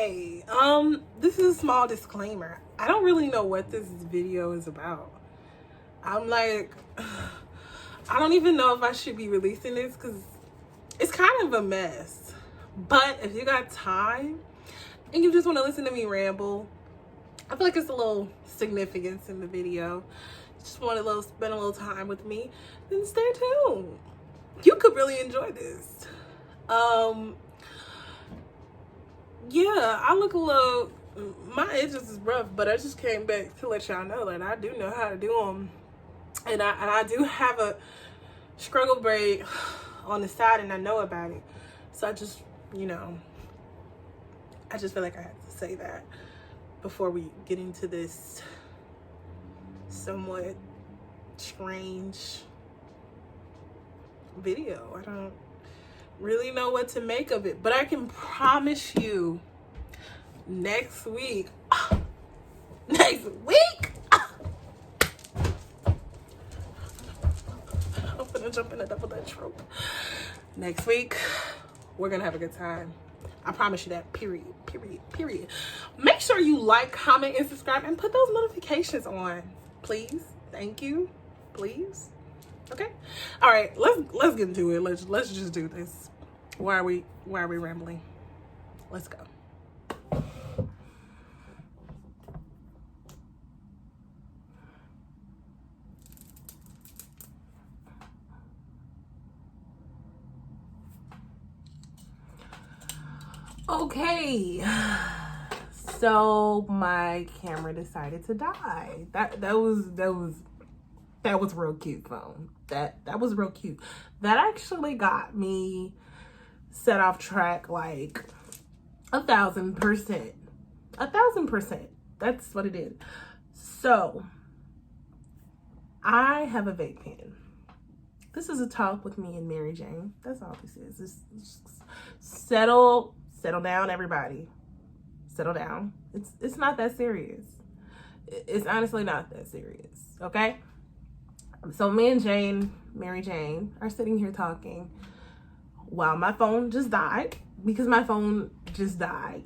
Okay, this is a small disclaimer. I don't really know what this video is about. I'm like, I don't even know if I should be releasing this because it's kind of a mess. But if you got time and you just want to listen to me ramble, I feel like it's a little significance in the video. Just want to spend a little time with me, then stay tuned. You could really enjoy this. Yeah, I look a little, my edges is rough, but I just came back to let y'all know that I do know how to do them. And I do have a struggle braid on the side, and I know about it. So I just, I just feel like I have to say that before we get into this somewhat strange video. I don't really know what to make of it, but I can promise you next week, I'm gonna jump in a double dutch rope. Next week, we're gonna have a good time. I promise you that, period. Make sure you like, comment, and subscribe, and put those notifications on, please. Thank you, please. Okay, all right, let's get into it. Let's just do this. Why are we rambling? Let's go. Okay, so my camera decided to die. That was real cute, phone. That was real cute. That actually got me set off track like 1,000%. 1,000%. That's what it did. So I have a vape pen. This is a talk with me and Mary Jane. That's all this is. Just settle down, everybody. Settle down. It's not that serious. It's honestly not that serious. Okay. So me and Mary Jane, are sitting here talking while my phone just died, because my phone just died.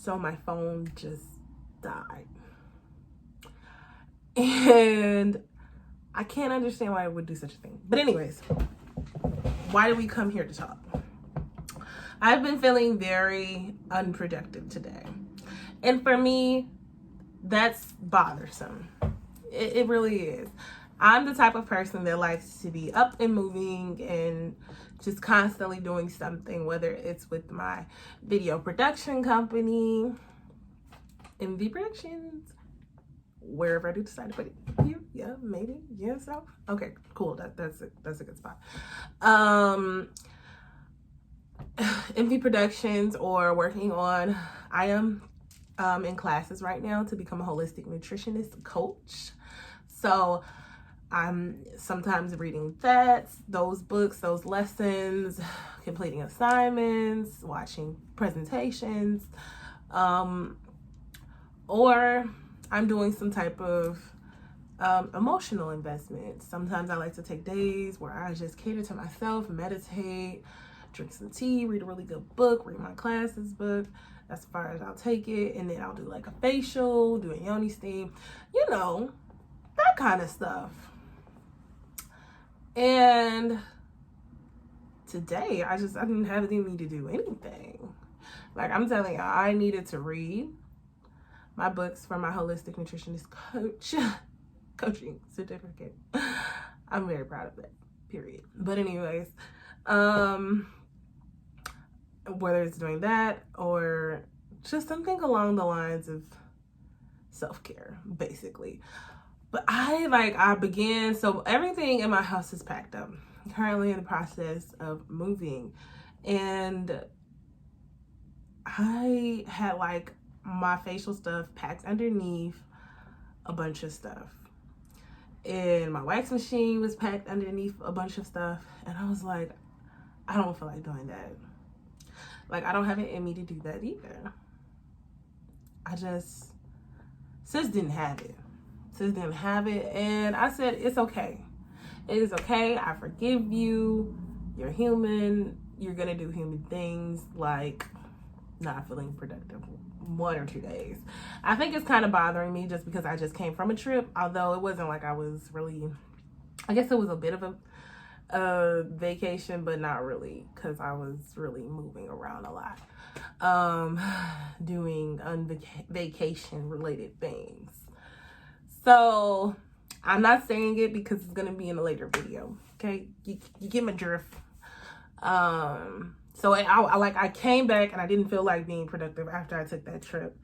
So my phone just died. And I can't understand why I would do such a thing. But anyways, why did we come here to talk? I've been feeling very unproductive today. And for me, that's bothersome. It really is. I'm the type of person that likes to be up and moving and just constantly doing something, whether it's with my video production company, MV Productions, wherever I do decide to put it. Yeah, maybe. Yeah, so. Okay, cool. That's a good spot. MV Productions, or working on, I am in classes right now to become a holistic nutritionist coach. So I'm sometimes reading those books, those lessons, completing assignments, watching presentations, or I'm doing some type of emotional investment. Sometimes I like to take days where I just cater to myself, meditate, drink some tea, read a really good book, read my classes book. As far as I'll take it, and then I'll do like a facial, do a yoni steam, that kind of stuff. And today I didn't have any to do anything. Like, I'm telling you, I needed to read my books for my holistic nutritionist coaching certificate. I'm very proud of that, period. But anyways, whether it's doing that or just something along the lines of self-care, basically. But I began, so everything in my house is packed up. I'm currently in the process of moving, and I had like my facial stuff packed underneath a bunch of stuff, and my wax machine was packed underneath a bunch of stuff, and I was like, I don't feel like doing that. Like, I don't have it in me to do that either. Sis didn't have it. And I said, it's okay. It is okay. I forgive you. You're human. You're gonna do human things like not feeling productive 1 or 2 days. I think it's kind of bothering me just because I just came from a trip, although it wasn't like I was really, I guess it was a bit of a vacation, but not really, because I was really moving around a lot, doing vacation related things. So I'm not saying it because it's gonna be in a later video. Okay, you get my drift. So I came back and I didn't feel like being productive after I took that trip,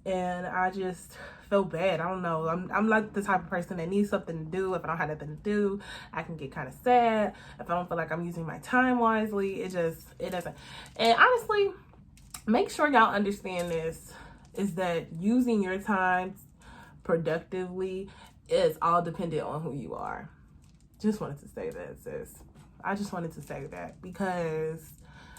and I just felt bad. I don't know. I'm like the type of person that needs something to do. If I don't have nothing to do, I can get kind of sad. If I don't feel like I'm using my time wisely, it doesn't. And honestly, make sure y'all understand this, is that using your time productively is all dependent on who you are. Just wanted to say that, sis. I just wanted to say that because,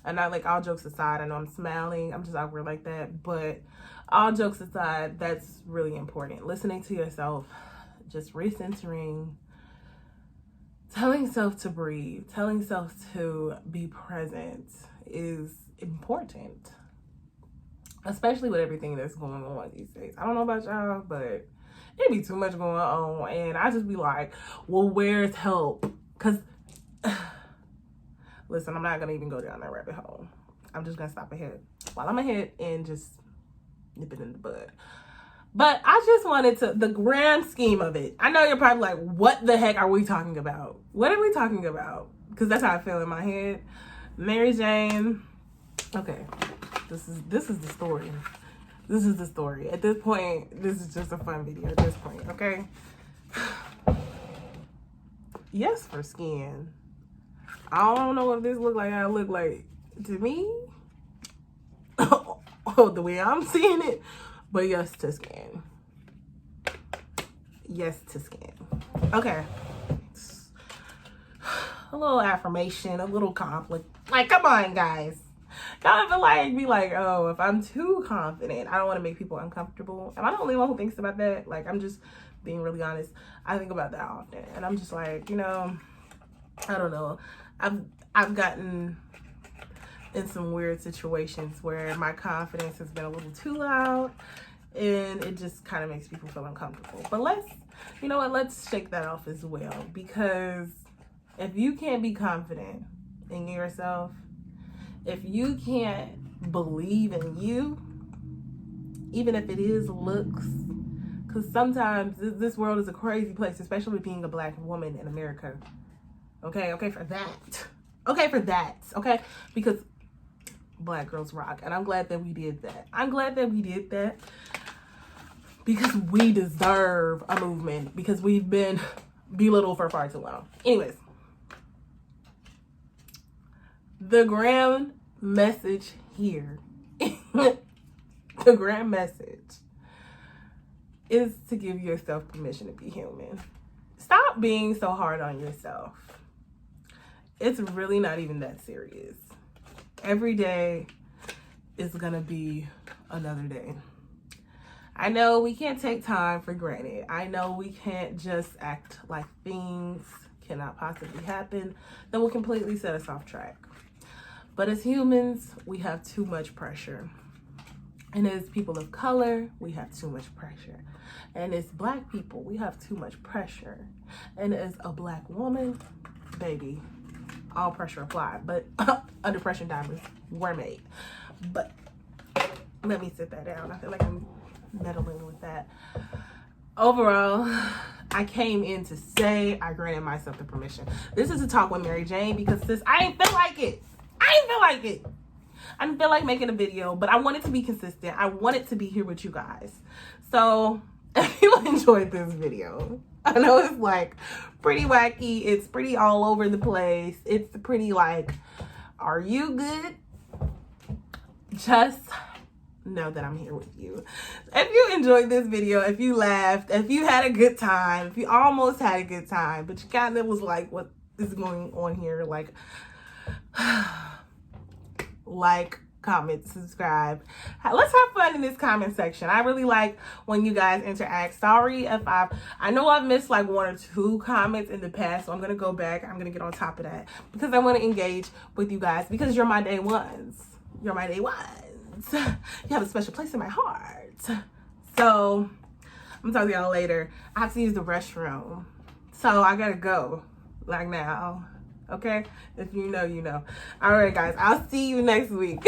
and not like all jokes aside, I know I'm smiling, I'm just awkward like that, but all jokes aside, that's really important. Listening to yourself, just recentering, telling self to breathe, telling self to be present is important, especially with everything that's going on these days. I don't know about y'all, but it be too much going on, and I just be like, well, where's help? Because listen, I'm not gonna even go down that rabbit hole. I'm just gonna stop ahead while I'm ahead and just nip it in the bud. But I just wanted to, the grand scheme of it, I know you're probably like, what the heck are we talking about? What are we talking about? Because that's how I feel in my head. Mary Jane. Okay, this is the story. This is the story. At this point, this is just a fun video at this point, okay? Yes, for skin. I don't know if this look like I look like to me. Oh, the way I'm seeing it. But yes to skin. Yes to skin. Okay. A little affirmation, a little conflict. Like, come on, guys. Y'all ever like be like, oh, if I'm too confident, I don't want to make people uncomfortable. Am I the only one who thinks about that? Like, I'm just being really honest. I think about that often, and I'm just like, you know, I don't know. I've gotten in some weird situations where my confidence has been a little too loud, and it just kind of makes people feel uncomfortable. But you know what? Let's shake that off as well, because if you can't be confident in yourself, if you can't believe in you, even if it is looks, because sometimes this world is a crazy place, especially being a Black woman in America. Okay for that. Okay, because Black girls rock, and I'm glad that we did that. Because we deserve a movement, because we've been belittled for far too long. Anyways, the grand message here, the grand message is to give yourself permission to be human. Stop being so hard on yourself. It's really not even that serious. Every day is gonna be another day. I know we can't take time for granted. I know we can't just act like things cannot possibly happen that will completely set us off track. But as humans, we have too much pressure. And as people of color, we have too much pressure. And as Black people, we have too much pressure. And as a Black woman, baby, all pressure applied. But under pressure, diamonds were made. But let me sit that down. I feel like I'm meddling with that. Overall, I came in to say I granted myself the permission. This is a talk with Mary Jane, because sis, I ain't feel like it. I didn't feel like making a video, but I wanted to be consistent. I wanted to be here with you guys. So if you enjoyed this video, I know it's like pretty wacky. It's pretty all over the place. It's pretty like, are you good? Just know that I'm here with you. If you enjoyed this video, if you laughed, if you had a good time, if you almost had a good time, but you kind of was like, what is going on here? Like comment, subscribe. Let's have fun in this comment section. I really like when you guys interact. Sorry if I know I've missed like 1 or 2 comments in the past, so I'm gonna go back. I'm gonna get on top of that because I want to engage with you guys because you're my day ones. You're my day ones. You have a special place in my heart. So I'm gonna talk to y'all later. I have to use the restroom, so I gotta go like now. Okay, if you know, you know. All right, guys, I'll see you next week.